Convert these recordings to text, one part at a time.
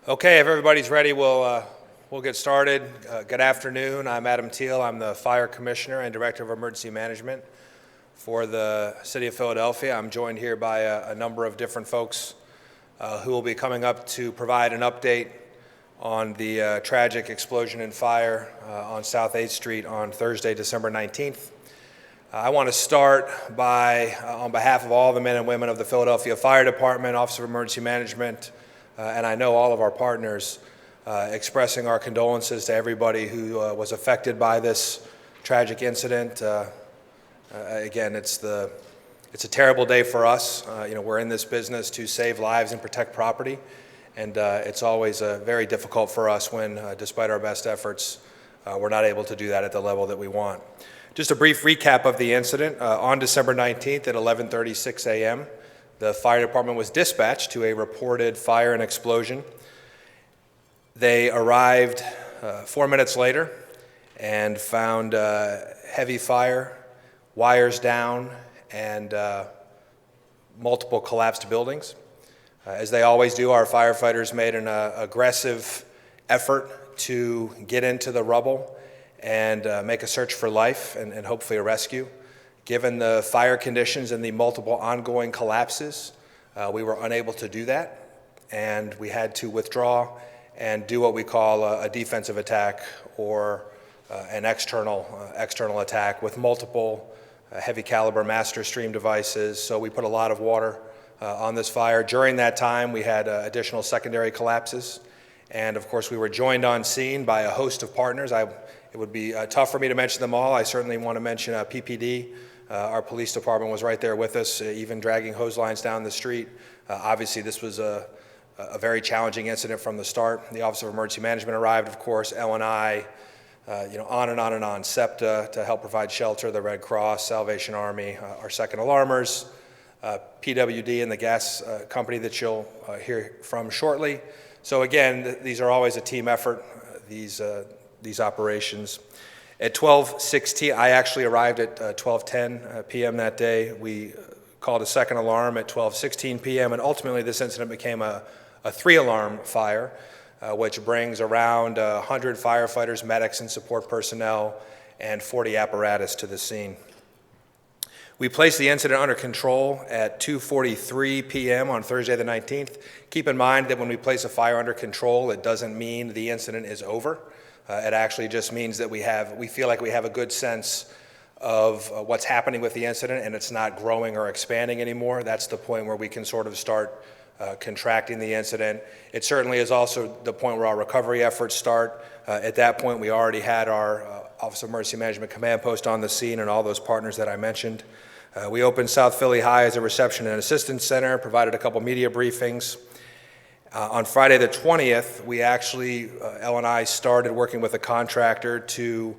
Okay, if everybody's ready, we'll get started. Good afternoon. I'm Adam Thiel. I'm the Fire Commissioner and Director of Emergency Management for the City of Philadelphia. I'm joined here by a number of different folks who will be coming up to provide an update on the tragic explosion and fire on South 8th Street on Thursday, December 19th. I want to start by, on behalf of all the men and women of the Philadelphia Fire Department, Office of Emergency Management, and I know all of our partners, expressing our condolences to everybody who was affected by this tragic incident. Again, it's a terrible day for us. We're in this business to save lives and protect property, and it's always very difficult for us when, despite our best efforts, we're not able to do that at the level that we want. Just a brief recap of the incident. On December 19th at 11:36 a.m., the fire department was dispatched to a reported fire and explosion. They arrived 4 minutes later and found heavy fire, wires down, and multiple collapsed buildings. As they always do, our firefighters made an aggressive effort to get into the rubble and make a search for life and hopefully a rescue. Given the fire conditions and the multiple ongoing collapses, we were unable to do that, and we had to withdraw and do what we call a defensive attack or an external attack with multiple heavy caliber master stream devices. So we put a lot of water on this fire. During that time, we had additional secondary collapses, and of course we were joined on scene by a host of partners. It would be tough for me to mention them all. I certainly want to mention PPD. Our police department was right there with us, even dragging hose lines down the street. Obviously, this was a very challenging incident from the start. The Office of Emergency Management arrived, of course, L&I, on and on and on. SEPTA to help provide shelter, the Red Cross, Salvation Army, our second alarmers, PWD and the gas company that you'll hear from shortly. So again, these are always a team effort, these operations. At 12:16, I actually arrived at 12:10 p.m. that day. We called a second alarm at 12:16 p.m., and ultimately this incident became a three-alarm fire, which brings around 100 firefighters, medics, and support personnel, and 40 apparatus to the scene. We placed the incident under control at 2:43 p.m. on Thursday the 19th. Keep in mind that when we place a fire under control, it doesn't mean the incident is over. It actually just means that we feel like we have a good sense of what's happening with the incident, and it's not growing or expanding anymore. That's the point where we can sort of start contracting the incident. It certainly is also the point where our recovery efforts start. At that point, we already had our Office of Emergency Management Command Post on the scene and all those partners that I mentioned. We opened South Philly High as a reception and assistance center, provided a couple media briefings. On Friday the 20th, we actually, L&I started working with a contractor to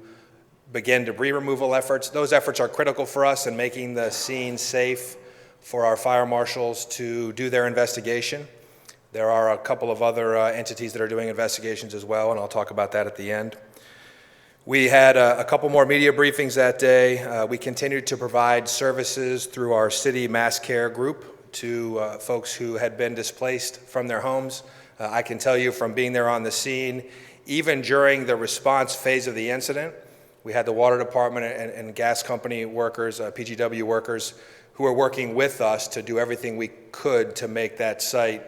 begin debris removal efforts. Those efforts are critical for us in making the scene safe for our fire marshals to do their investigation. There are a couple of other entities that are doing investigations as well, and I'll talk about that at the end. We had a couple more media briefings that day. We continued to provide services through our city mass care group to folks who had been displaced from their homes. I can tell you from being there on the scene, even during the response phase of the incident, we had the water department and gas company workers, PGW workers, who were working with us to do everything we could to make that site,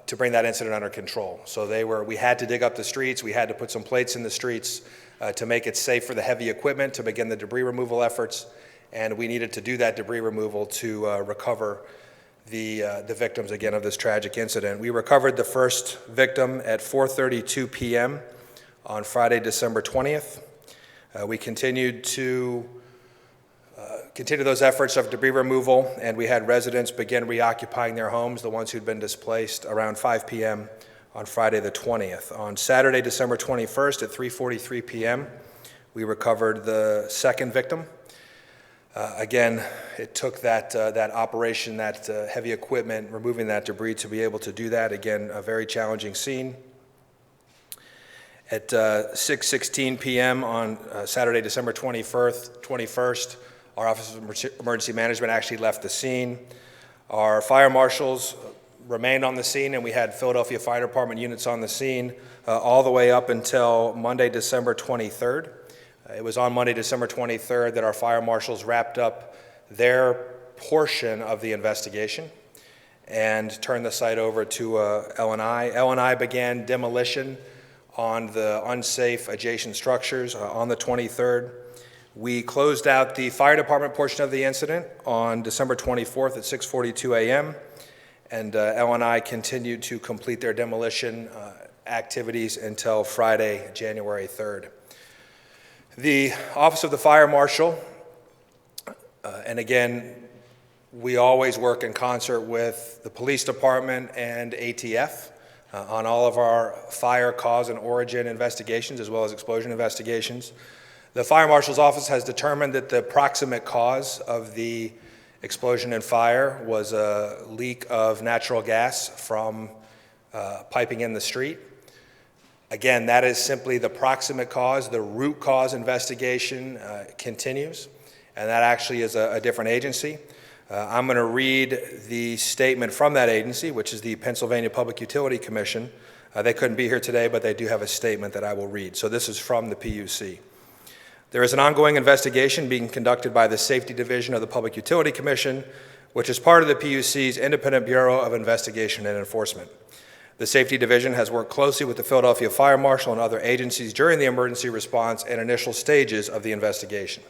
to bring that incident under control. So we had to dig up the streets, we had to put some plates in the streets to make it safe for the heavy equipment to begin the debris removal efforts, and we needed to do that debris removal to recover the victims, again, of this tragic incident. We recovered the first victim at 4:32 p.m. on Friday, December 20th. We continued to continue those efforts of debris removal, and we had residents begin reoccupying their homes, the ones who'd been displaced, around 5 p.m. on Friday the 20th. On Saturday, December 21st at 3:43 p.m., we recovered the second victim. Again, it took that operation, that heavy equipment, removing that debris to be able to do that. Again, a very challenging scene. At 6:16 p.m. on Saturday, December 21st, our Office of Emergency Management actually left the scene. Our fire marshals remained on the scene, and we had Philadelphia Fire Department units on the scene all the way up until Monday, December 23rd. It was on Monday, December 23rd that our fire marshals wrapped up their portion of the investigation and turned the site over to L&I. L&I began demolition on the unsafe adjacent structures on the 23rd. We closed out the fire department portion of the incident on December 24th at 6:42 a.m., and L&I continued to complete their demolition activities until Friday, January 3rd. The Office of the Fire Marshal, and again, we always work in concert with the police department and ATF on all of our fire cause and origin investigations as well as explosion investigations. The Fire Marshal's Office has determined that the proximate cause of the explosion and fire was a leak of natural gas from piping in the street. Again, that is simply the proximate cause. The root cause investigation continues, and that actually is a different agency. I'm going to read the statement from that agency, which is the Pennsylvania Public Utility Commission. They couldn't be here today, but they do have a statement that I will read. So this is from the PUC. There is an ongoing investigation being conducted by the Safety Division of the Public Utility Commission, which is part of the PUC's Independent Bureau of Investigation and Enforcement. The Safety Division has worked closely with the Philadelphia Fire Marshal and other agencies during the emergency response and initial stages of the investigation.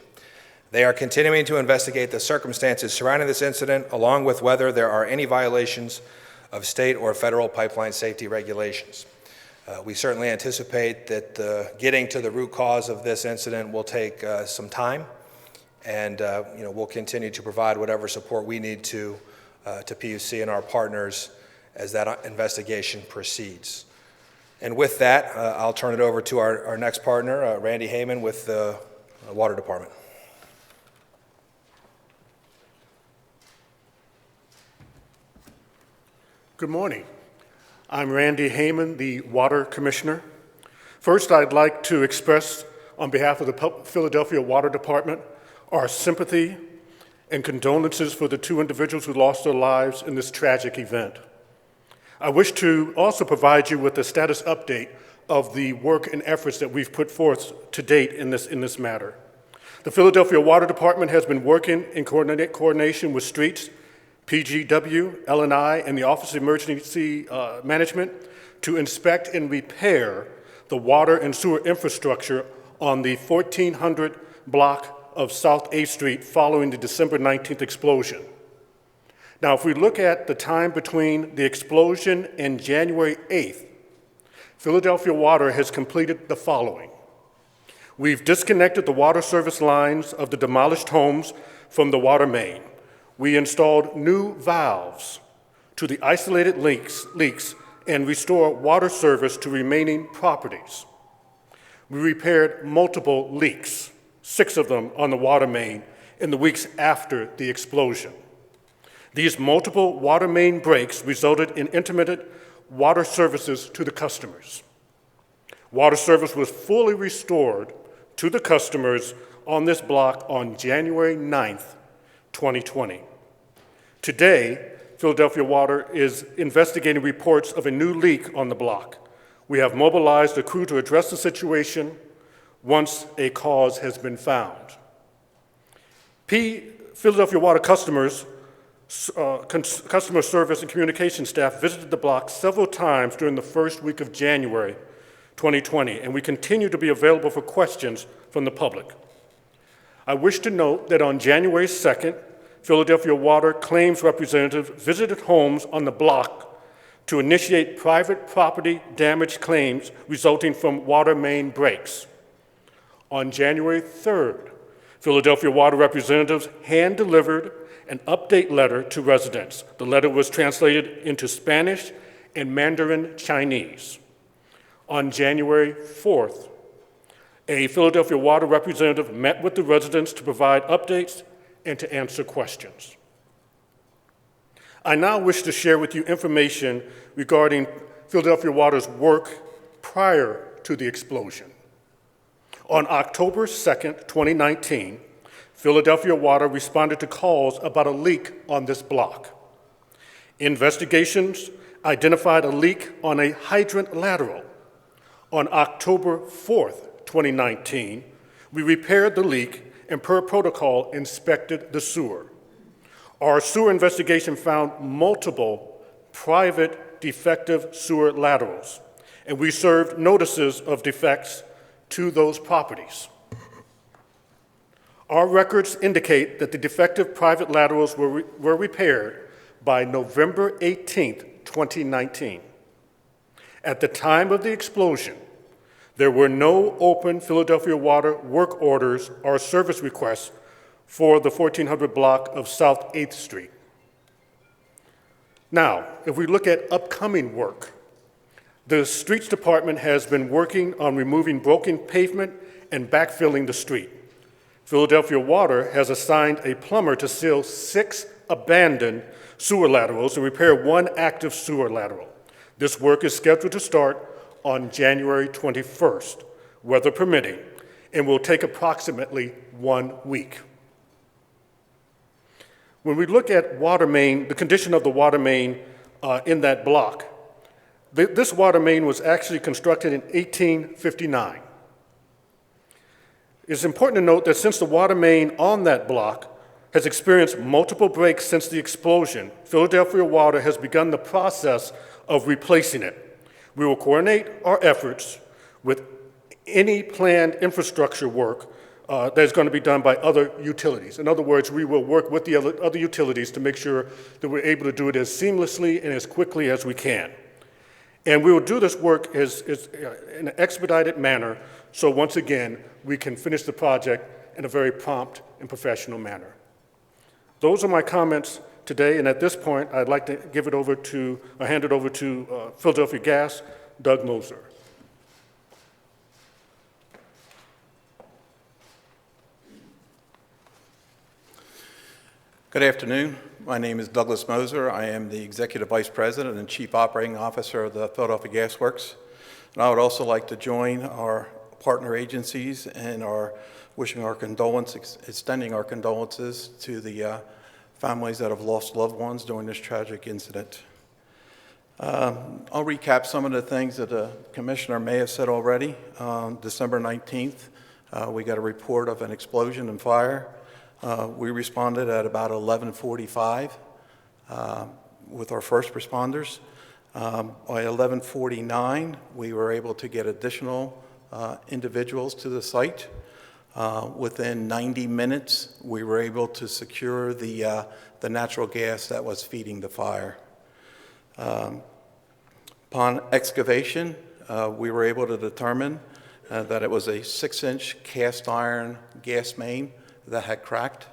They are continuing to investigate the circumstances surrounding this incident, along with whether there are any violations of state or federal pipeline safety regulations. We certainly anticipate that getting to the root cause of this incident will take some time, and we'll continue to provide whatever support we need to PUC and our partners as that investigation proceeds. And with that, I'll turn it over to our next partner, Randy Heyman with the Water Department. Good morning. I'm Randy Heyman, the Water Commissioner. First, I'd like to express, on behalf of the Philadelphia Water Department, our sympathy and condolences for the two individuals who lost their lives in this tragic event. I wish to also provide you with a status update of the work and efforts that we've put forth to date in this matter. The Philadelphia Water Department has been working in coordination with Streets, PGW, L&I, and the Office of Emergency Management to inspect and repair the water and sewer infrastructure on the 1400 block of South 8th Street following the December 19th explosion. Now, if we look at the time between the explosion and January 8th, Philadelphia Water has completed the following. We've disconnected the water service lines of the demolished homes from the water main. We installed new valves to the isolated leaks and restore water service to remaining properties. We repaired multiple leaks, 6 of them on the water main, in the weeks after the explosion. These multiple water main breaks resulted in intermittent water services to the customers. Water service was fully restored to the customers on this block on January 9th, 2020. Today, Philadelphia Water is investigating reports of a new leak on the block. We have mobilized a crew to address the situation once a cause has been found. Philadelphia Water customers, customer service and communication staff visited the block several times during the first week of January 2020, and we continue to be available for questions from the public. I wish to note that on January 2nd, Philadelphia Water claims representatives visited homes on the block to initiate private property damage claims resulting from water main breaks. On January 3rd, Philadelphia Water representatives hand-delivered an update letter to residents. The letter was translated into Spanish and Mandarin Chinese. On January 4th, a Philadelphia Water representative met with the residents to provide updates and to answer questions. I now wish to share with you information regarding Philadelphia Water's work prior to the explosion. On October 2nd, 2019, Philadelphia Water responded to calls about a leak on this block. Investigations identified a leak on a hydrant lateral. On October 4th, 2019, we repaired the leak and per protocol inspected the sewer. Our sewer investigation found multiple private defective sewer laterals, and we served notices of defects to those properties. Our records indicate that the defective private laterals were repaired by November 18th, 2019. At the time of the explosion, there were no open Philadelphia Water work orders or service requests for the 1400 block of South 8th Street. Now, if we look at upcoming work, the Streets Department has been working on removing broken pavement and backfilling the street. Philadelphia Water has assigned a plumber to seal 6 abandoned sewer laterals and repair 1 active sewer lateral. This work is scheduled to start on January 21st, weather permitting, and will take approximately 1 week. When we look at water main, the condition of the water main in that block, this water main was actually constructed in 1859. It's important to note that since the water main on that block has experienced multiple breaks since the explosion, Philadelphia Water has begun the process of replacing it. We will coordinate our efforts with any planned infrastructure work that is going to be done by other utilities. In other words, we will work with the other utilities to make sure that we're able to do it as seamlessly and as quickly as we can. And we will do this work in an expedited manner, so once again, we can finish the project in a very prompt and professional manner. Those are my comments today, and at this point, I'd like to hand it over to Philadelphia Gas, Doug Moser. Good afternoon. My name is Douglas Moser. I am the Executive Vice President and Chief Operating Officer of the Philadelphia Gas Works. And I would also like to join our partner agencies and extending our condolences to the families that have lost loved ones during this tragic incident. I'll recap some of the things that the Commissioner may have said already. On December 19th, we got a report of an explosion and fire. We responded at about 11:45 with our first responders. By 11:49, we were able to get additional individuals to the site. Within 90 minutes, we were able to secure the natural gas that was feeding the fire. Upon excavation, we were able to determine that it was a 6-inch cast iron gas main that had cracked.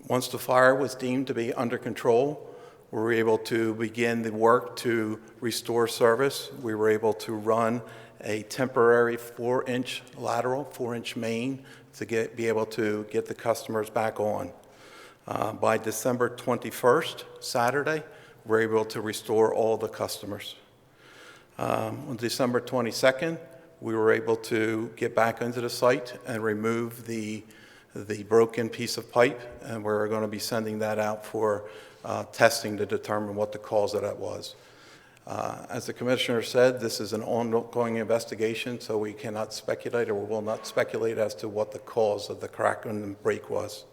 Once the fire was deemed to be under control, we were able to begin the work to restore service. We were able to run a temporary 4-inch lateral, 4-inch main to be able to get the customers back on. By December 21st, Saturday, we were able to restore all the customers. On December 22nd, we were able to get back into the site and remove the broken piece of pipe, and we're going to be sending that out for testing to determine what the cause of that was. As the Commissioner said, this is an ongoing investigation, so we cannot speculate or will not speculate as to what the cause of the crack and break was.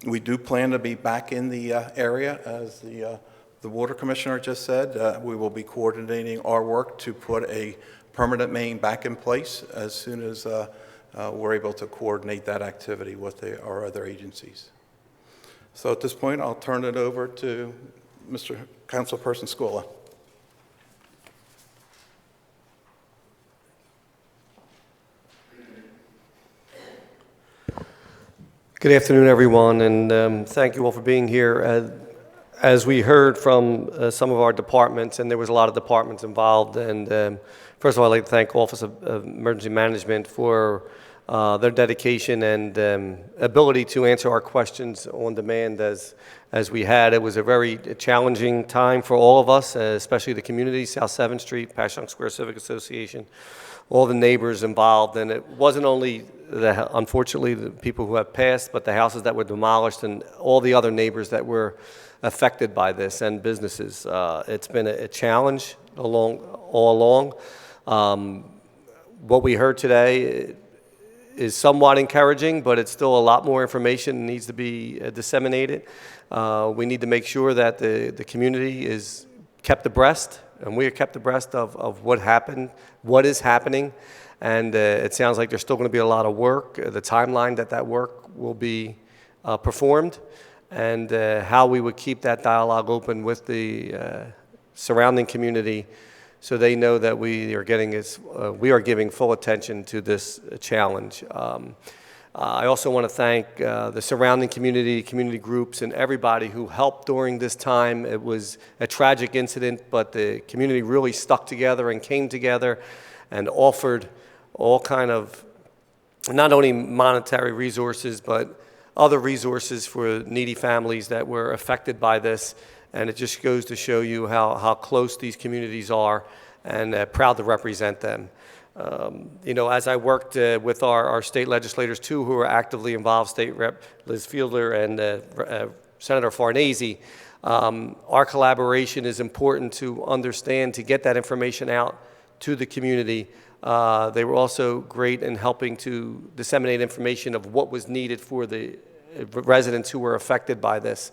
We do plan to be back in the area, as the Water Commissioner just said. We will be coordinating our work to put a permanent main back in place as soon as we're able to coordinate that activity with our other agencies. So at this point, I'll turn it over to Mr. Councilperson Scola. Good afternoon, everyone, and thank you all for being here. As we heard from some of our departments, and there was a lot of departments involved, and first of all, I'd like to thank Office of Emergency Management for their dedication and ability to answer our questions on demand as we had. It was a very challenging time for all of us, especially the community, South 7th Street, Passyunk Square Civic Association, all the neighbors involved. And it wasn't only, unfortunately, the people who have passed, but the houses that were demolished and all the other neighbors that were affected by this and businesses. It's been a challenge all along. What we heard today is somewhat encouraging, but it's still a lot more information that needs to be disseminated. We need to make sure that the community is kept abreast, and we are kept abreast of what happened, what is happening, and it sounds like there's still going to be a lot of work. The timeline that work will be performed, and how we would keep that dialogue open with the surrounding community, so they know that we are giving full attention to this challenge. I also want to thank the surrounding community groups, and everybody who helped during this time. It was a tragic incident, but the community really stuck together and came together and offered all kind of, not only monetary resources, but other resources for needy families that were affected by this. And it just goes to show you how close these communities are, and proud to represent them. As I worked with our state legislators too, who are actively involved, State Rep Liz Fielder and Senator Farnese, our collaboration is important to understand, to get that information out to the community. They were also great in helping to disseminate information of what was needed for the residents who were affected by this.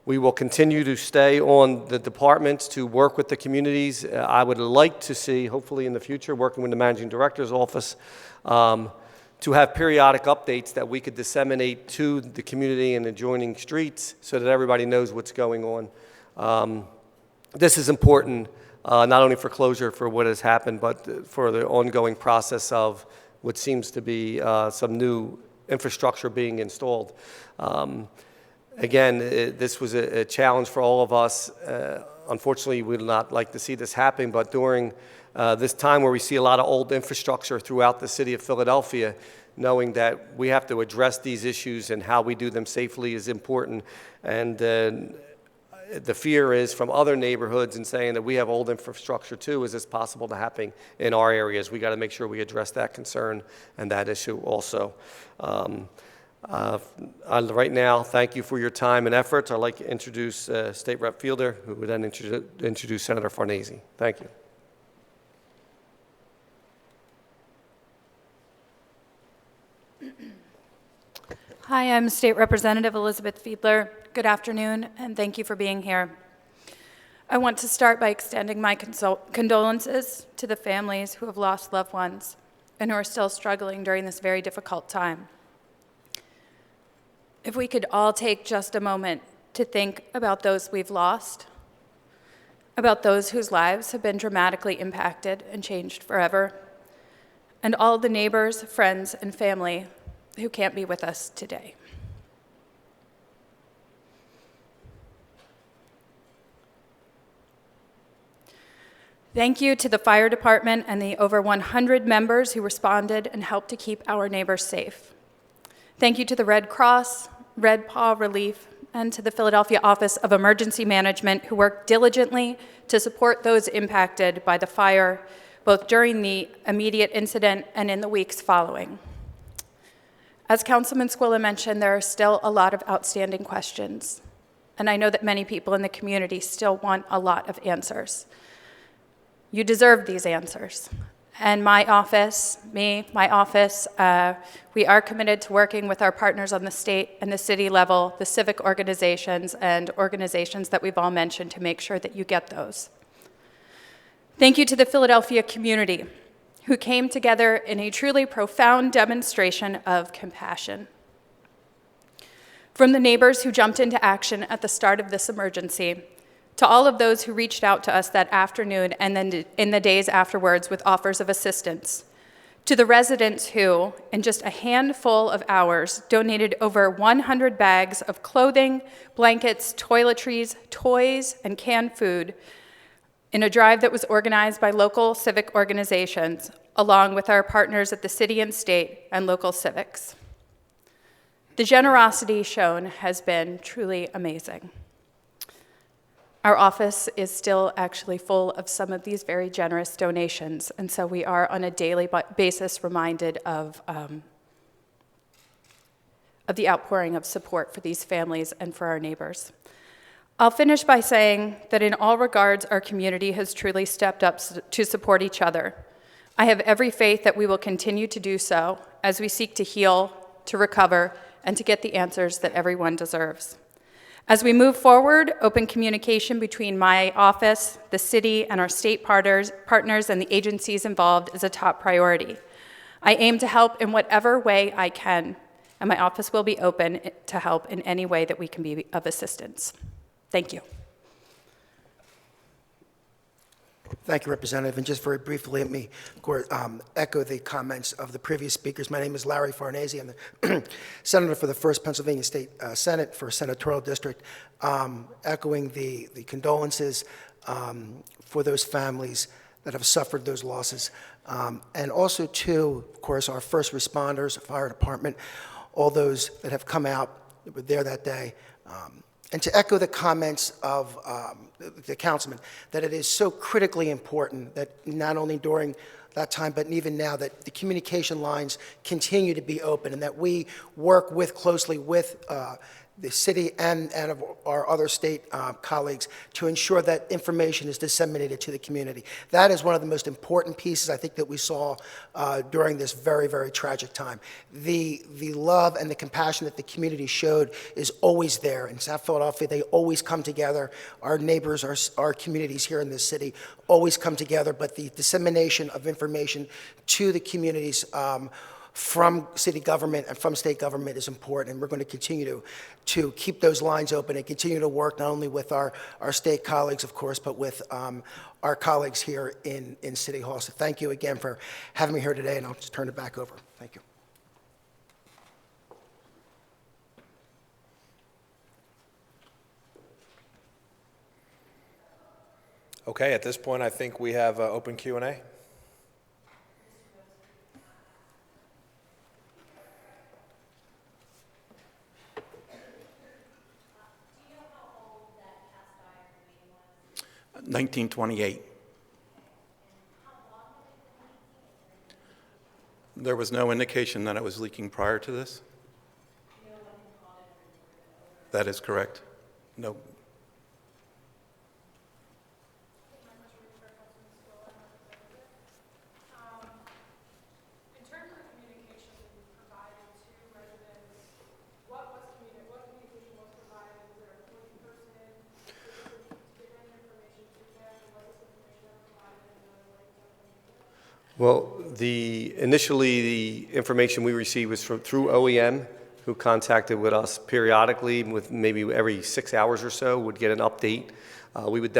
We will continue to stay on the departments to work with the communities. I would like to see, hopefully in the future, working with the Managing Director's office, to have periodic updates that we could disseminate to the community and adjoining streets so that everybody knows what's going on. This is important, not only for closure for what has happened, but for the ongoing process of what seems to be some new infrastructure being installed. Again, this was a challenge for all of us. Unfortunately, we would not like to see this happen, but during this time where we see a lot of old infrastructure throughout the city of Philadelphia, knowing that we have to address these issues and how we do them safely is important. And the fear is from other neighborhoods and saying that we have old infrastructure too. Is this possible to happen in our areas? We got to make sure we address that concern and that issue also. Right now, thank you for your time and efforts. I'd like to introduce State Rep Fielder, who would then introduce Senator Farnese. Thank you. Hi, I'm State Representative Elizabeth Fiedler. Good afternoon, and thank you for being here. I want to start by extending my condolences to the families who have lost loved ones and who are still struggling during this very difficult time. If we could all take just a moment to think about those we've lost, about those whose lives have been dramatically impacted and changed forever, and all the neighbors, friends, and family who can't be with us today. Thank you to the fire department and the over 100 members who responded and helped to keep our neighbors safe. Thank you to the Red Cross, Red Paw Relief, and to the Philadelphia Office of Emergency Management, who worked diligently to support those impacted by the fire, both during the immediate incident and in the weeks following. As Councilman Squilla mentioned, there are still a lot of outstanding questions, and I know that many people in the community still want a lot of answers. You deserve these answers. And my office, we are committed to working with our partners on the state and the city level, the civic organizations, and organizations that we've all mentioned to make sure that you get those. Thank you to the Philadelphia community, who came together in a truly profound demonstration of compassion. From the neighbors who jumped into action at the start of this emergency, to all of those who reached out to us that afternoon and then in the days afterwards with offers of assistance, to the residents who, in just a handful of hours, donated over 100 bags of clothing, blankets, toiletries, toys, and canned food in a drive that was organized by local civic organizations, along with our partners at the city and state and local civics. The generosity shown has been truly amazing. Our office is still actually full of some of these very generous donations, and so we are on a daily basis reminded of the outpouring of support for these families and for our neighbors. I'll finish by saying that in all regards, our community has truly stepped up to support each other. I have every faith that we will continue to do so as we seek to heal, to recover, and to get the answers that everyone deserves. As we move forward, open communication between my office, the city, and our state partners and the agencies involved is a top priority. I aim to help in whatever way I can, and my office will be open to help in any way that we can be of assistance. Thank you. Thank you, Representative. And just very briefly, let me echo the comments of the previous speakers. My name is Larry Farnese. I'm the Senator for the 1st Pennsylvania State Senate for Senatorial District, echoing the condolences for those families that have suffered those losses. And also, too, of course, our first responders, fire department, all those that have come out that were there that day. And to echo the comments of the councilman, that it is so critically important that not only during that time, but even now, that the communication lines continue to be open and that we work closely with the city and of our other state colleagues to ensure that information is disseminated to the community. That is one of the most important pieces I think that we saw during this very, very tragic time. The love and the compassion that the community showed is always there. In South Philadelphia, they always come together. Our neighbors, our communities here in this city always come together, but the dissemination of information to the communities from city government and from state government is important, and we're going to continue to keep those lines open and continue to work not only with our state colleagues, of course, but with our colleagues here in City Hall. So thank you again for having me here today, and I'll just turn it back over. Thank you. Okay, at this point, I think we have open Q&A. Do you know how old that cast iron main was? 1928. There was no indication that it was leaking prior to this? That is correct. No. In terms of communication provided to residents, what communication was provided? Was there a point person? Did they get any information to them? Was this information ever provided in another way? Well, initially, the information we received was through OEM, who contacted with us periodically, with maybe every 6 hours or so, would get an update. We would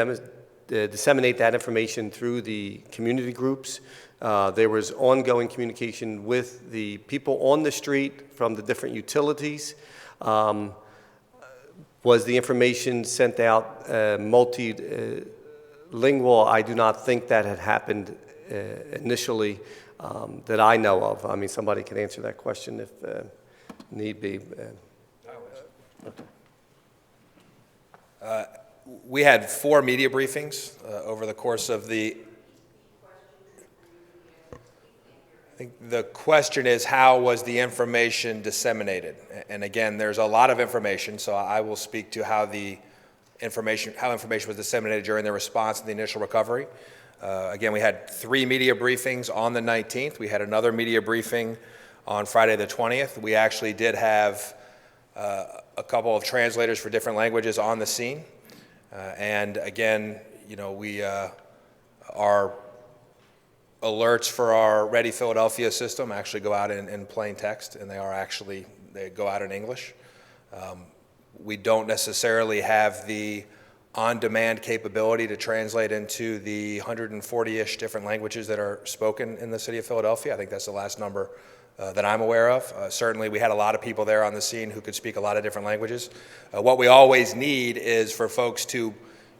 disseminate that information through the community groups. There was ongoing communication with the people on the street from the different utilities. Was the information sent out multilingual? I do not think that had happened initially that I know of. I mean, somebody can answer that question if need be. We had 4 media briefings over the course of the... I think the question is, how was the information disseminated? And again, there's a lot of information, so I will speak to how information was disseminated during the response and the initial recovery. Again, we had 3 media briefings on the 19th. We had another media briefing on Friday the 20th. We actually did have a couple of translators for different languages on the scene. And again, you know, our alerts for our Ready Philadelphia system actually go out in plain text, and they go out in English. We don't necessarily have the on-demand capability to translate into the 140-ish different languages that are spoken in the city of Philadelphia. I think that's the last number that I'm aware of. Certainly, we had a lot of people there on the scene who could speak a lot of different languages. What we always need is for folks to,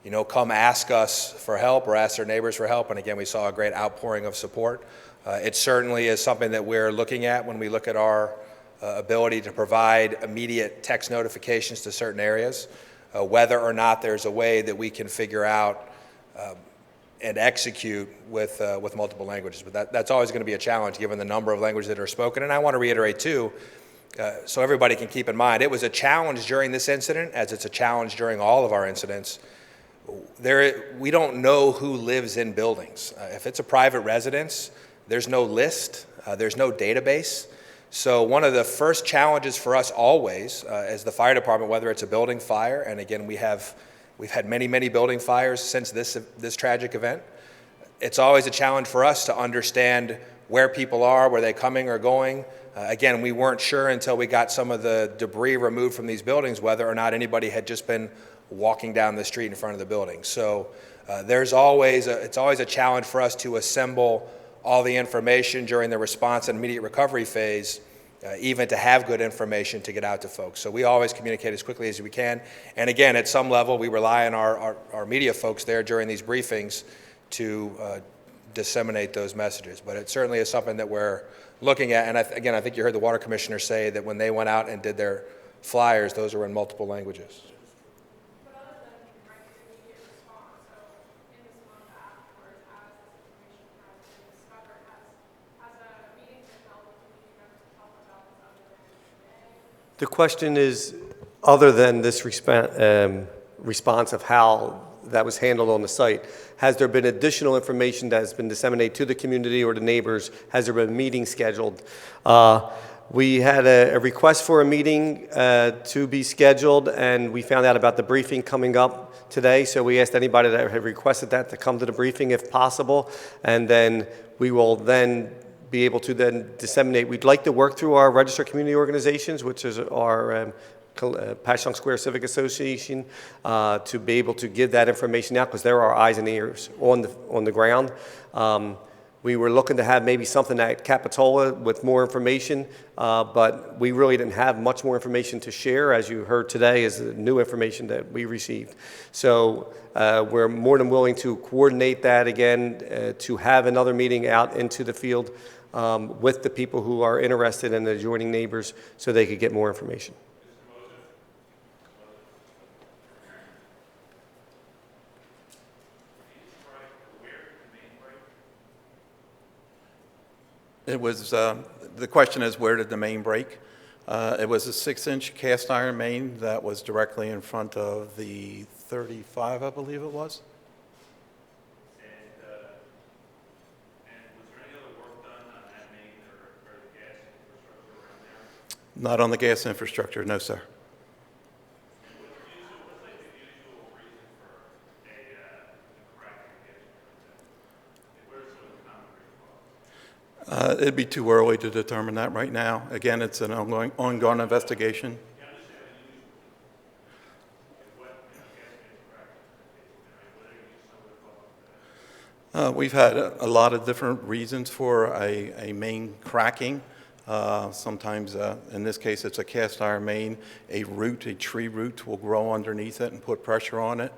you know, come ask us for help or ask their neighbors for help. And again, we saw a great outpouring of support. It certainly is something that we're looking at when we look at our ability to provide immediate text notifications to certain areas. whether or not there's a way that we can figure out and execute with multiple languages. But that's always going to be a challenge given the number of languages that are spoken. And I want to reiterate too, so everybody can keep in mind, it was a challenge during this incident, as it's a challenge during all of our incidents. We don't know who lives in buildings. If it's a private residence, there's no list, there's no database. So one of the first challenges for us always, as the fire department, whether it's a building fire, and again, we've had many, many building fires since this tragic event. It's always a challenge for us to understand where people are, where they're coming or going. Again, we weren't sure until we got some of the debris removed from these buildings whether or not anybody had just been walking down the street in front of the building. So it's always a challenge for us to assemble all the information during the response and immediate recovery phase, even to have good information to get out to folks. So we always communicate as quickly as we can. And again, at some level, we rely on our media folks there during these briefings to disseminate those messages. But it certainly is something that we're looking at. And again, I think you heard the water commissioner say that when they went out and did their flyers, those were in multiple languages. But other than the immediate response, so in this month afterwards, as this information has been discovered, has a meeting been held with the community members to talk about this other than today? The question is, other than this response of how that was handled on the site, has there been additional information that has been disseminated to the community or the neighbors? Has there been a meeting scheduled? We had a request for a meeting to be scheduled, and we found out about the briefing coming up today, so we asked anybody that had requested that to come to the briefing if possible, and then we will then be able to then disseminate. We'd like to work through our registered community organizations, which is our Passyunk Square Civic Association, to be able to give that information out, because there are eyes and ears on the ground. We were looking to have maybe something at Capitola with more information, but we really didn't have much more information to share. As you heard today, is the new information that we received. So we're more than willing to coordinate that again, to have another meeting out into the field with the people who are interested and the adjoining neighbors, so they could get more information. It was, the question is, where did the main break? It was a 6-inch cast iron main that was directly in front of the 35, I believe it was. And was there any other work done on that main or the gas infrastructure around there? Not on the gas infrastructure, no, sir. What's like the usual reason for a crack in the gas infrastructure? What are some of the common reasons? It'd be too early to determine that right now. Again, it's an ongoing investigation. We've had a lot of different reasons for a main cracking. Sometimes, in this case, it's a cast iron main. A tree root will grow underneath it and put pressure on it.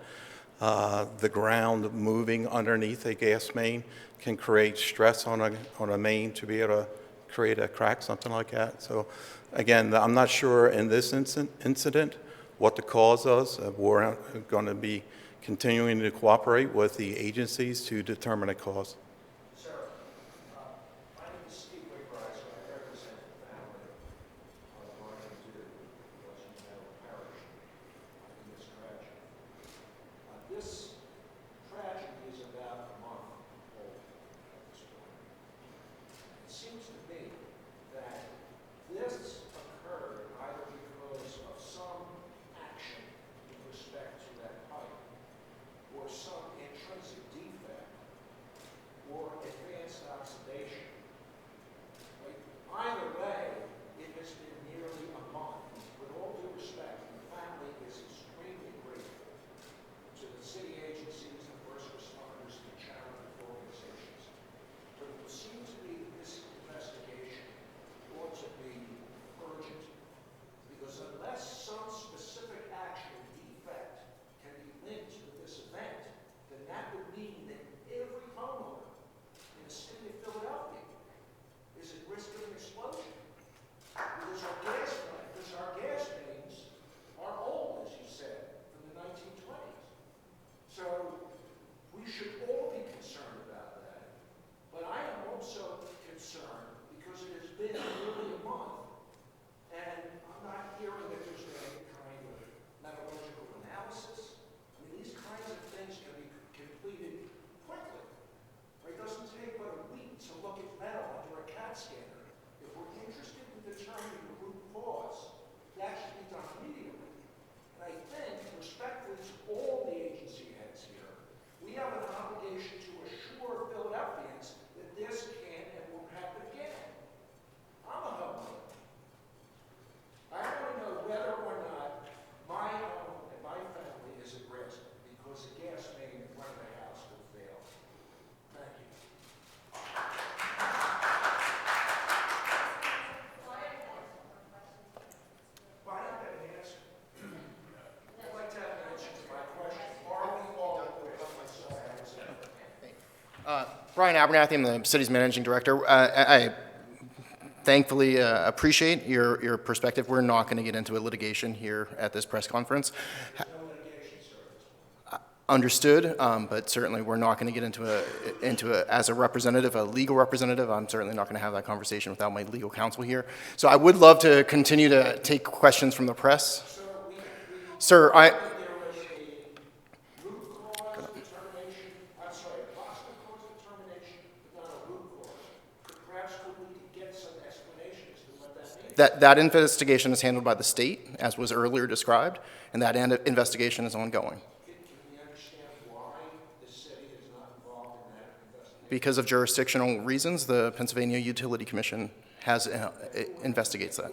The ground moving underneath a gas main can create stress on a main to be able to create a crack, something like that. So again, I'm not sure in this incident what the cause was. We're going to be continuing to cooperate with the agencies to determine a cause. Sir, my name is Steve Wickrice, and I represent the family of Brian Dew, who was in Meadow Parish in this tragedy. This tragedy is about a month old at this point. It seems to me that this occurred either because of some action with respect to that pipe or some intrinsic defect been nearly a month, and I'm not hearing that there's been any kind of metallurgical analysis. I mean, these kinds of things can be completed quickly. It doesn't take but a week to look at metal under a CAT scanner. If we're interested in determining the root cause, that should be done immediately. And I think, respectfully to all the agency heads here, we have an obligation to assure Philadelphians that this can and won't happen again. I'm a homeowner. I want to know whether or not my home and my family is at risk because the gas main in front of the house will fail. Thank you. Why not get an answer? I'd like to have an answer to my question. Are we all at risk? Brian Abernathy, I'm the city's managing director. I thankfully appreciate your perspective. We're not going to get into a litigation here at this press conference. Understood, but certainly we're not going to get into a, as a representative, a legal representative, I'm certainly not going to have that conversation without my legal counsel here. So I would love to continue to take questions from the press. Sir, There was a root cause determination, I'm sorry, a possible cause determination, but not a root cause. Perhaps we could get some explanation as to what that means. that investigation is handled by the state, as was earlier described, and that investigation is ongoing. Can we understand why the city is not involved in that investigation? Because of jurisdictional reasons, the Pennsylvania Utility Commission has investigates that.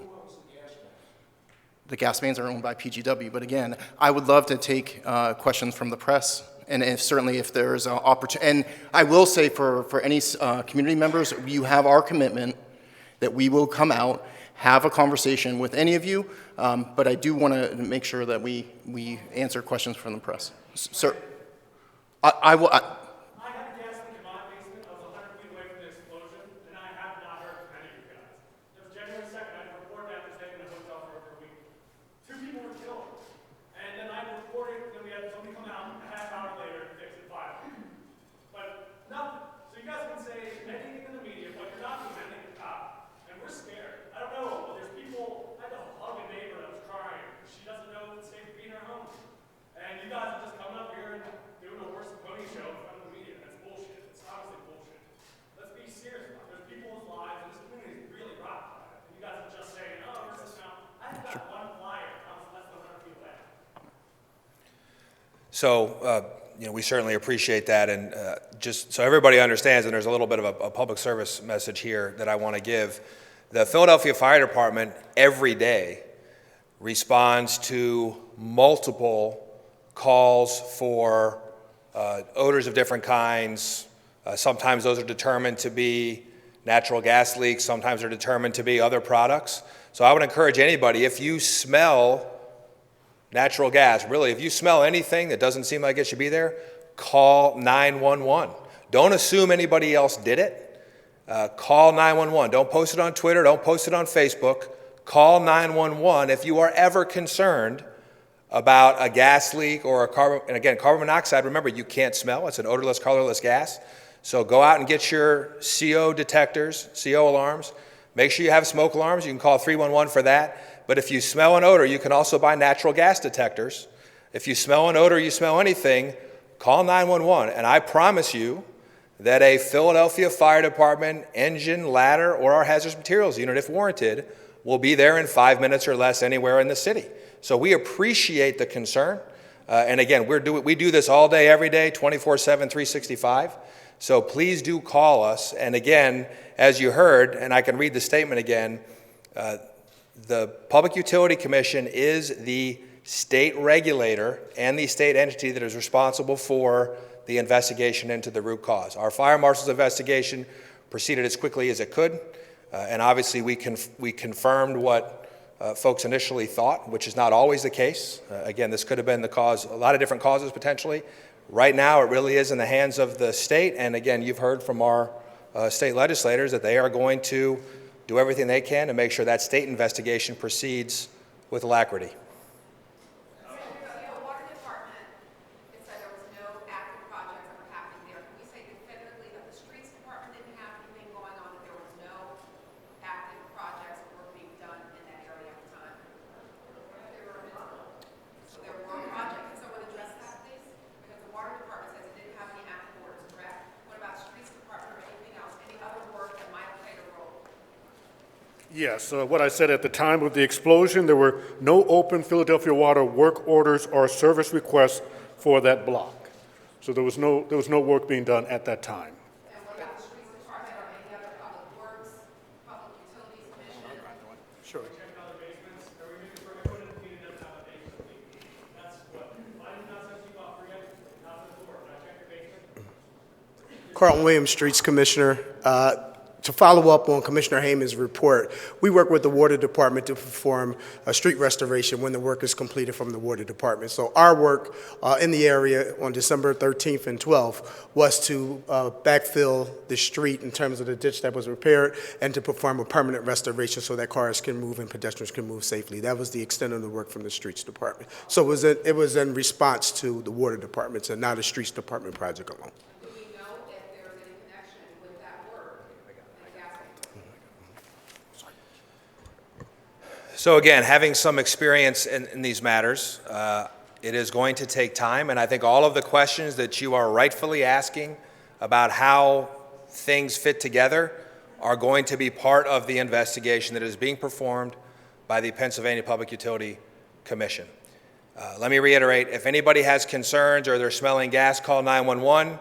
The gas mains are owned by PGW, but again, I would love to take questions from the press, and certainly if there's an opportunity. And I will say for any community members, you have our commitment that we will come out, have a conversation with any of you, but I do want to make sure that we answer questions from the press. Sir, I will. I had a gas leak in my basement. I was 100 feet away from the explosion, and I have not heard from any of you guys. It was January 2nd. I reported after staying in a hotel for over a week. 2 people were killed. And then I reported, then we had somebody come out a half hour later and fix the fire. But nothing. So you guys can say anything in the media, but you're not presenting the cop. And we're scared. I don't know, but there's people, I had to hug a neighbor that was crying. She doesn't know if it's safe to be in her home. And you guys are just coming up here and doing a horse and pony show in front of the media. That's bullshit. It's honestly bullshit. Let's be serious about it. There's people's lives, and this community is really rocked by it. And you guys are just saying, oh, where's this now? I have got one flyer. I was less than 100 feet away. So, we certainly appreciate that, and just so everybody understands, and there's a little bit of a public service message here that I want to give. The Philadelphia Fire Department every day responds to multiple calls for odors of different kinds. Sometimes those are determined to be natural gas leaks. Sometimes they're determined to be other products. So I would encourage anybody, if you smell natural gas, really, if you smell anything that doesn't seem like it should be there, call 911. Don't assume anybody else did it. Call 911. Don't post it on Twitter. Don't post it on Facebook. Call 911 if you are ever concerned about a gas leak or a carbon, and again, carbon monoxide, remember, you can't smell. It's an odorless, colorless gas. So go out and get your CO detectors, CO alarms. Make sure you have smoke alarms. You can call 311 for that. But if you smell an odor, you can also buy natural gas detectors. If you smell an odor, you smell anything, call 911. And I promise you that a Philadelphia Fire Department engine, ladder, or our hazardous materials unit, if warranted, will be there in 5 minutes or less anywhere in the city. So we appreciate the concern. And again, we do this all day, every day, 24/7, 365. So please do call us. And again, as you heard, and I can read the statement again, the Public Utility Commission is the state regulator and the state entity that is responsible for the investigation into the root cause. Our fire marshal's investigation proceeded as quickly as it could, and obviously we confirmed what folks initially thought, which is not always the case. Again, this could have been the cause, a lot of different causes potentially. Right now, it really is in the hands of the state, and again, you've heard from our state legislators that they are going to do everything they can to make sure that state investigation proceeds with alacrity. The water department, it said there was no active projects that were happening there. Can we say definitively that the streets department didn't have anything going on, that there was no active Yes, what I said at the time of the explosion, there were no open Philadelphia Water work orders or service requests for that block. So there was no work being done at that time. And what about the streets department or any other public works, public utilities commission? Sure. Check other basements, are we making sure everyone in the community doesn't have a basement leak? That's what, I did not set you up for yet, not the door, can I check your basement? Carlton Williams, Streets Commissioner. To follow up on Commissioner Hayman's report, we work with the Water Department to perform a street restoration when the work is completed from the Water Department. So our work in the area on December 13th and 12th was to backfill the street in terms of the ditch that was repaired and to perform a permanent restoration so that cars can move and pedestrians can move safely. That was the extent of the work from the Streets Department. So it was in response to the Water Department and not a Streets Department project alone. Do we know if there was any connection with that work and the gas main? So again, having some experience in these matters, it is going to take time, and I think all of the questions that you are rightfully asking about how things fit together are going to be part of the investigation that is being performed by the Pennsylvania Public Utility Commission. Let me reiterate, if anybody has concerns or they're smelling gas, call 911.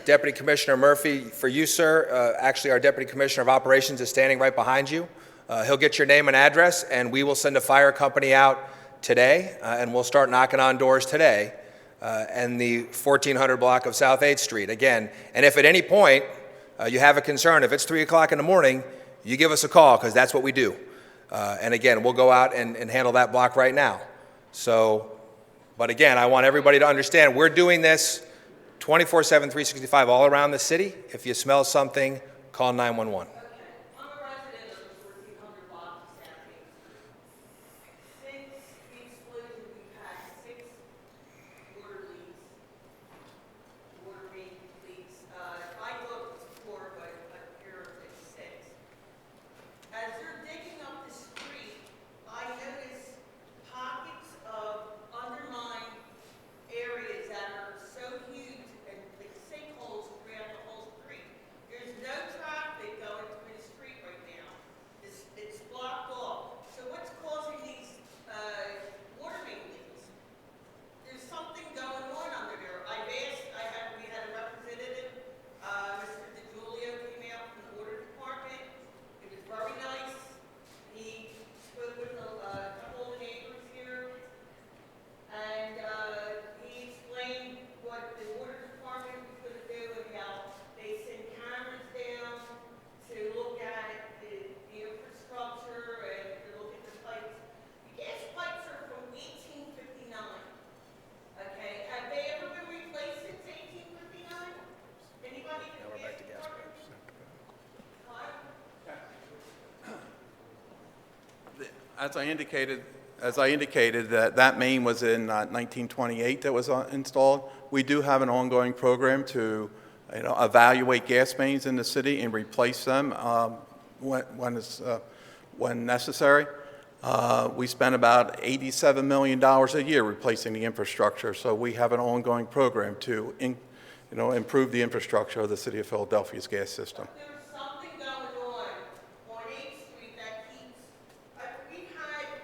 Deputy Commissioner Murphy, for you, sir, actually our Deputy Commissioner of Operations is standing right behind you. He'll get your name and address, and we will send a fire company out today, and we'll start knocking on doors today in the 1400 block of South 8th Street. Again, and if at any point you have a concern, if it's 3 o'clock in the morning, you give us a call, because that's what we do. And again, we'll go out and handle that block right now. So, but again, I want everybody to understand, we're doing this 24/7, 365 all around the city. If you smell something, call 911. I'm a resident of the 1400 block of South 8th Street. Since the explosion, we've had 6 water leaks, water main leaks. I thought it was 4, but here it's 6. As they're digging up the street, I notice pockets of undermined areas that are so huge and like sinkholes throughout the whole street. There's no traffic going through the street right now. It's blocked off. So what's causing these water main leaks? There's something going on under there. We had a representative, Mr. DeGiulio came out from the water department. It was very nice. He spoke with a couple of the neighbors here, and he explained what the water department was going to do and how they send cameras down to look at the infrastructure and to look at the pipes. The gas pipes are from 1859. Okay, have they ever been replaced since 1859? Anybody? Now we're back to gas pipes. As I indicated, that main was in 1928 that was installed. We do have an ongoing program to, evaluate gas mains in the city and replace them when necessary. We spend about $87 million a year replacing the infrastructure, so we have an ongoing program to, improve the infrastructure of the city of Philadelphia's gas system. There's something going on 8th Street that keeps, we've had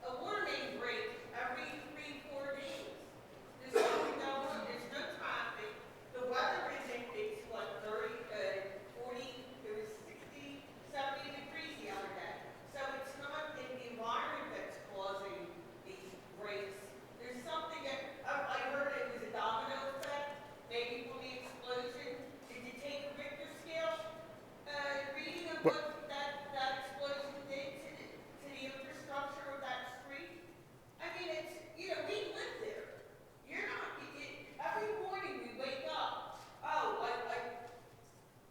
a water main break every 3-4 days. There's something going on, there's no traffic, the weather isn't, it's what, 30, 40, it was 60, 70 degrees the other day. So it's not the environment that's causing these breaks. There's something I heard it was a domino effect, maybe from the explosion. Did you take a Richter scale reading of what that explosion did to the infrastructure of that street? I mean, it's, we live there. You're not, every morning we wake up,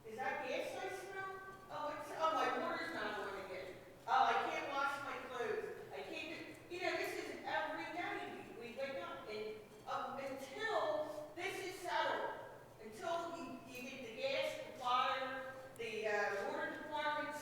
is that gas I smell? Oh, my water's not on again. Oh, I can't wash my clothes. I can't this is every day we wake up. And until this is settled, until you get the gas, the water, the water department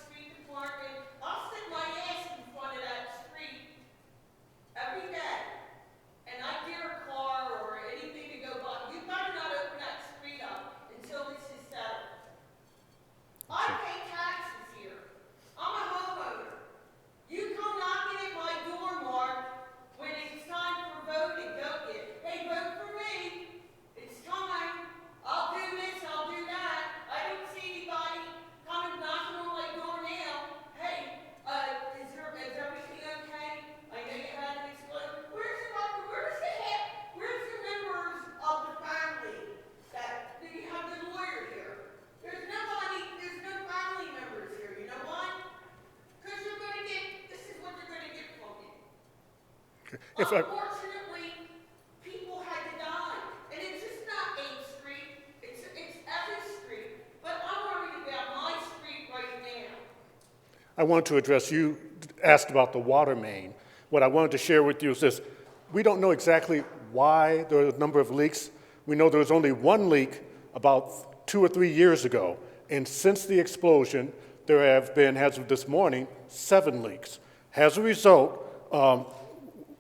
If I, Unfortunately, people had to die. And it's just not 8th Street, it's Evans Street. But I'm worried about my street right now. I want to address, you asked about the water main. What I wanted to share with you is this. We don't know exactly why there are a number of leaks. We know there was only one leak about 2 or 3 years ago. And since the explosion, there have been, as of this morning, 7 leaks. As a result,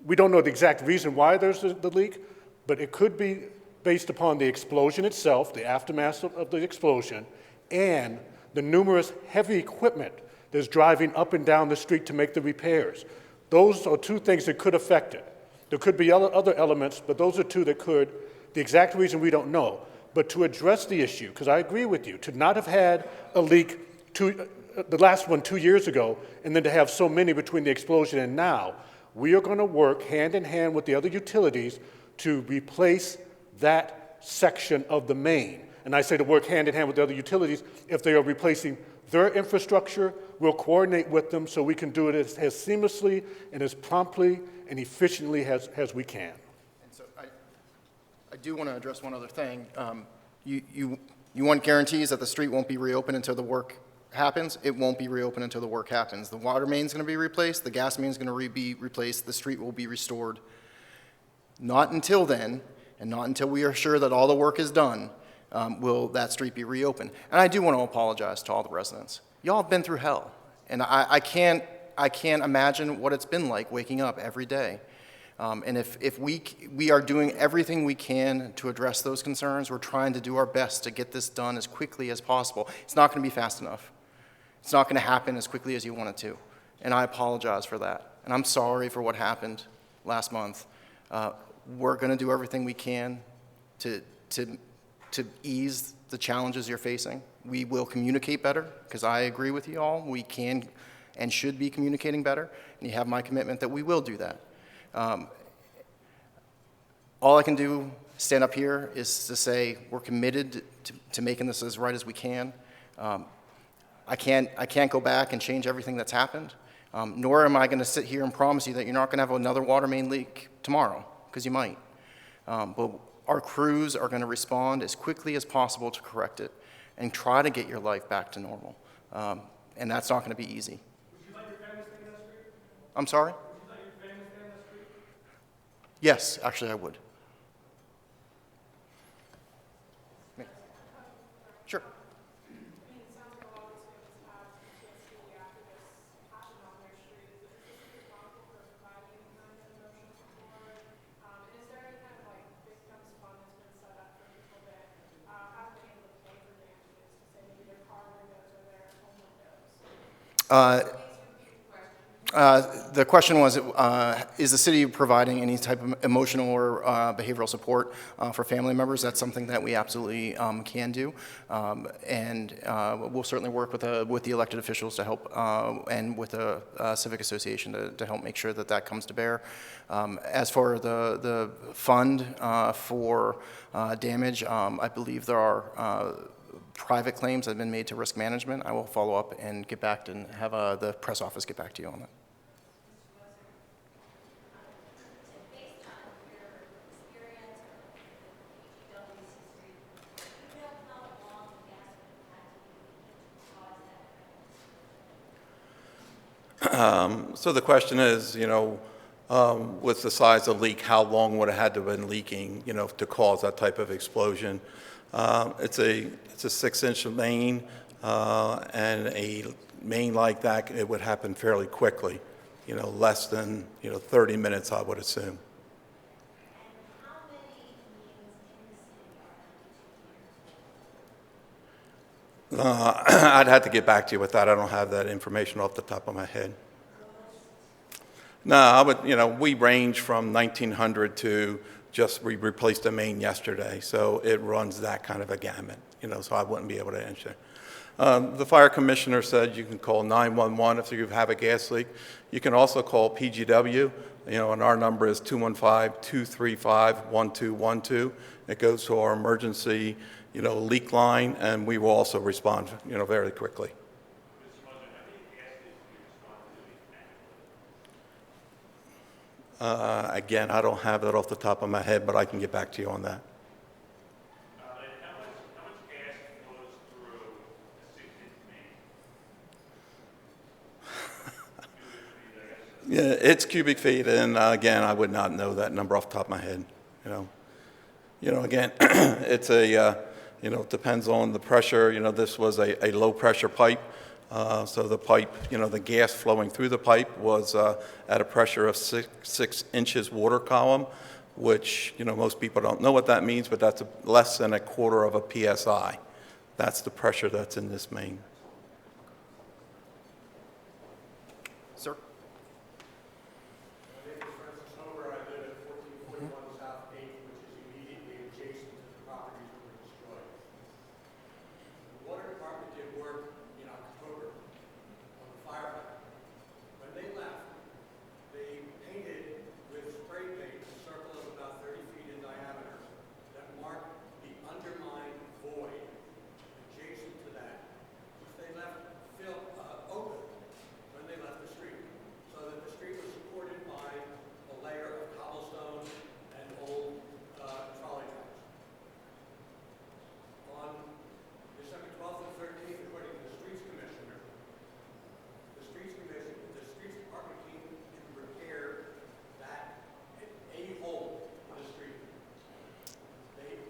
we don't know the exact reason why there's the leak, but it could be based upon the explosion itself, the aftermath of the explosion, and the numerous heavy equipment that's driving up and down the street to make the repairs. Those are 2 things that could affect it. There could be other elements, but those are 2 that could. The exact reason we don't know. But to address the issue, because I agree with you, to not have had a leak the last one 2 years ago, and then to have so many between the explosion and now, we are going to work hand in hand with the other utilities to replace that section of the main. And I say to work hand in hand with the other utilities. If they are replacing their infrastructure, we'll coordinate with them so we can do it as seamlessly and as promptly and efficiently as we can. And so I do want to address one other thing. You want guarantees that the street won't be reopened until the work happens? It won't be reopened until the work happens. The water main's going to be replaced, the gas main's going to be replaced, the street will be restored. Not until then, and not until we are sure that all the work is done, will that street be reopened. And I do want to apologize to all the residents. Y'all have been through hell, and I can't imagine what it's been like waking up every day. And if we are doing everything we can to address those concerns, we're trying to do our best to get this done as quickly as possible. It's not going to be fast enough. It's not going to happen as quickly as you want it to. And I apologize for that. And I'm sorry for what happened last month. We're going to do everything we can to ease the challenges you're facing. We will communicate better, because I agree with you all. We can and should be communicating better. And you have my commitment that we will do that. All I can do, stand up here, is to say we're committed to making this as right as we can. I can't go back and change everything that's happened, nor am I going to sit here and promise you that you're not going to have another water main leak tomorrow, because you might. But our crews are going to respond as quickly as possible to correct it and try to get your life back to normal. And that's not going to be easy. Would you let your family stay in that street? I'm sorry? Would you let your family stay in that street? Yes, actually I would. Sure. I mean, it sounds like a lot of these families have PTSD after this happened on their street. Is this responsible for providing any kind of emotional support? And is there any kind of like victims fund that's been set up for people that haven't been able to pay for damages to say maybe their car windows or their home windows? The question was, is the city providing any type of emotional or behavioral support for family members? That's something that we absolutely can do, and we'll certainly work with the elected officials to help, and with the civic association to help make sure that that comes to bear. As for the fund for damage, I believe there are private claims that have been made to risk management. I will follow up and get back and have the press office get back to you on that. Based on your experience or PGW's history, do you know how long the gas would have to be to cause that? So the question is, with the size of the leak, how long would it had to have been leaking, to cause that type of explosion? It's a 6-inch main, and a main like that, it would happen fairly quickly, less than 30 minutes, I would assume. And how many meetings in the city are under 2 years? I'd have to get back to you with that. I don't have that information off the top of my head. No, I would, we range from 1900 to we replaced a main yesterday, so it runs that kind of a gamut, so I wouldn't be able to answer. The fire commissioner said you can call 911 if you have a gas leak. You can also call PGW, and our number is 215-235-1212. It goes to our emergency, leak line, and we will also respond, very quickly. Again, I don't have that off the top of my head, but I can get back to you on that. How much gas flows through a 6-inch main? Yeah, it's cubic feet, and again, I would not know that number off the top of my head. Again, it's it depends on the pressure. This was a low pressure pipe, so the pipe, the gas flowing through the pipe was at a pressure of 6 inches water column, which most people don't know what that means, but that's less than a quarter of a psi. That's the pressure that's in this main. Sir? My name is Francis Homer. I live at 1441 South 8th, which is immediately adjacent to the properties that were destroyed. The water department did work in October on the fire hydrant. When they left, they painted with spray paint a circle of about 30 feet in diameter that marked the undermined void adjacent to that, which they left open when they left the street, so that the street was supported by a layer of cobblestone and old trolley tracks. On December 12th and 13th, according to the streets commissioner, the streets department came to repair that a hole in the street. They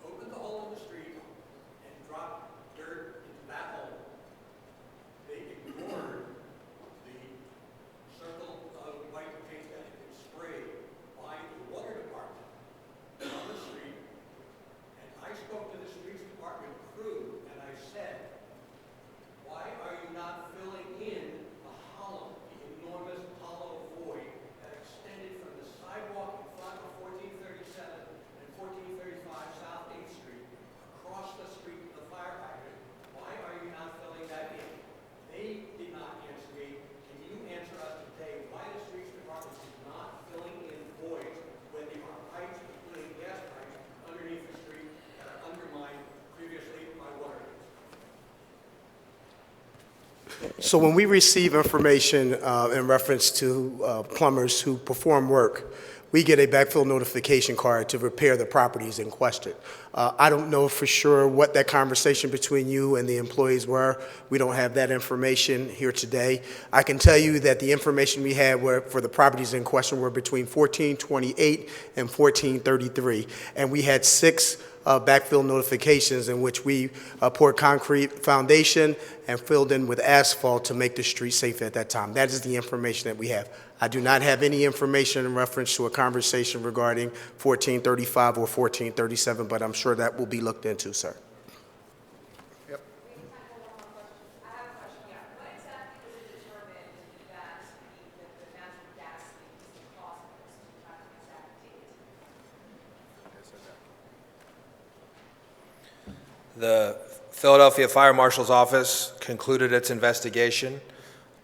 opened the hole in the street and dropped dirt into that hole. They ignored the circle of white paint that had been sprayed by the water department on the street. And I spoke to the streets department crew and I said, why are you not filling in the hollow, the enormous hollow void that extended from the sidewalk in front of 1437 and 1435 South 8th Street across the street to the fire hydrant? Why are you not filling that in? They did not answer me. Can you answer us today why the streets department is not filling in voids when there are pipes, including gas pipes, underneath the street that are undermined previously by water mains? So when we receive information in reference to plumbers who perform work, we get a backfill notification card to repair the properties in question. I don't know for sure what that conversation between you and the employees were. We don't have that information here today. I can tell you that the information we had for the properties in question were between 1428 and 1433, and we had 6 backfill notifications in which we poured concrete foundation and filled in with asphalt to make the street safe at that time. That is the information that we have. I do not have any information in reference to a conversation regarding 1435 or 1437, but I'm sure that will be looked into, sir. I have a question, yeah. What exactly was it determined that the natural gas leaks caused this to have an exact date? The Philadelphia Fire Marshal's Office concluded its investigation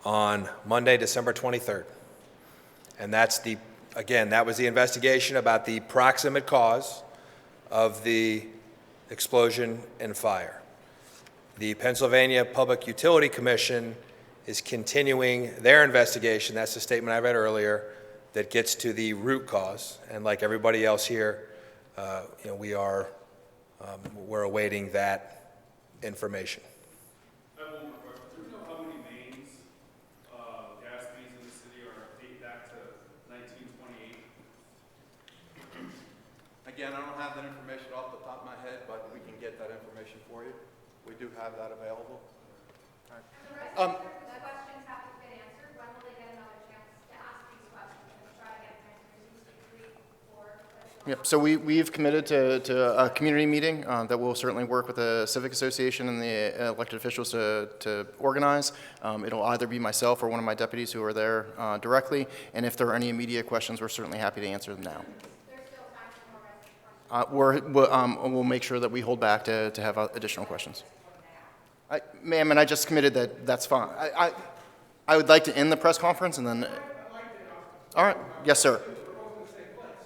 on Monday, December 23rd. And that was the investigation about the proximate cause of the explosion and fire. The Pennsylvania Public Utility Commission is continuing their investigation. That's the statement I read earlier that gets to the root cause. And like everybody else here, we're awaiting that information. I have one more question. Do we know how many mains, gas mains in the city date back to 1928? Again, I don't have that information off the top of my head, but we can get that information for you. We do have that available. And the rest of the questions haven't been answered. When will they get another chance to ask these questions and try to get answers? 2, 3, 4. Yep, so we've committed to a community meeting that we'll certainly work with the Civic Association and the elected officials to organize. It'll either be myself or one of my deputies who are there directly, and if there are any immediate questions, we're certainly happy to answer them now. There's still time for more questions. We'll make sure that we hold back to have additional questions. Ma'am, and I just committed that's fine. I would like to end the press conference and then... All right, yes, sir.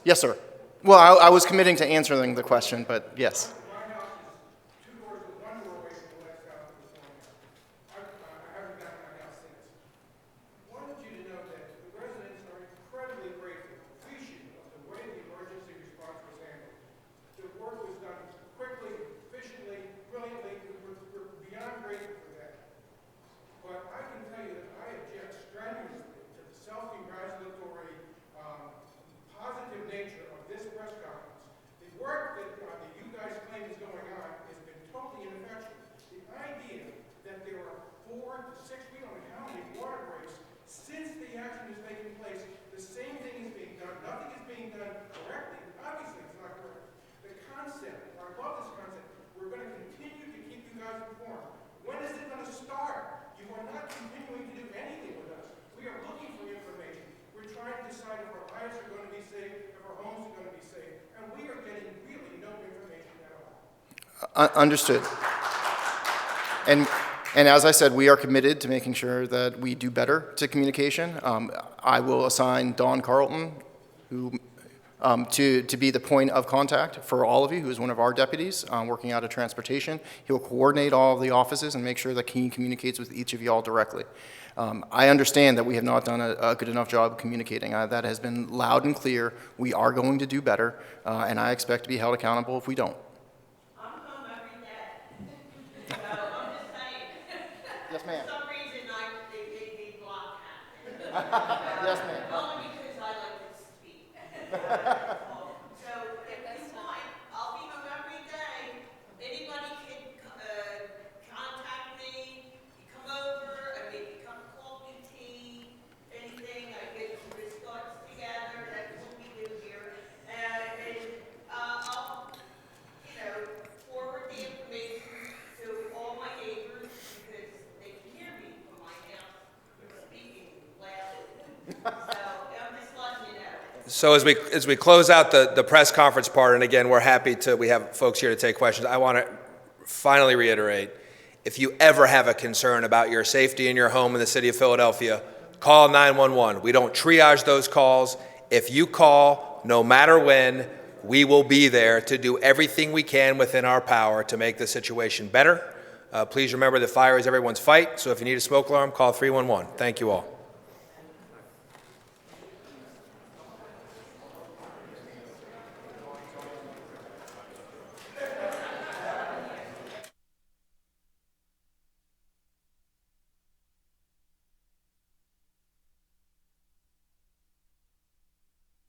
Yes, sir. Well, I was committing to answering the question, but yes. My house is 2 doors with 1 door away from the next house that was going out. I haven't gotten my house since. Wanted you to know that the residents are incredibly grateful Understood. And as I said, we are committed to making sure that we do better to communication. I will assign Dawn Carlton, who to be the point of contact for all of you, who is one of our deputies working out of transportation. He'll coordinate all of the offices and make sure that he communicates with each of y'all directly. I understand that we have not done a good enough job communicating. That has been loud and clear. We are going to do better, and I expect to be held accountable if we don't. I'm home every day. So I'm just saying. Yes, ma'am. For some reason, they block happening. Yes, ma'am. Only because I like to speak. So if you want, I'll be home every day. Anybody can contact me. You come over, I make you a cup of coffee, tea, anything. I get some biscuits together. That's what we do here. And I'll, forward the information to all my neighbors because they can hear me from my house speaking loudly. So I'm just letting you know. So as we close out the press conference part, and again, we have folks here to take questions, I want to finally reiterate, if you ever have a concern about your safety in your home in the city of Philadelphia, call 911. We don't triage those calls. If you call, no matter when, we will be there to do everything we can within our power to make the situation better. Please remember that fire is everyone's fight, so if you need a smoke alarm, call 311. Thank you all.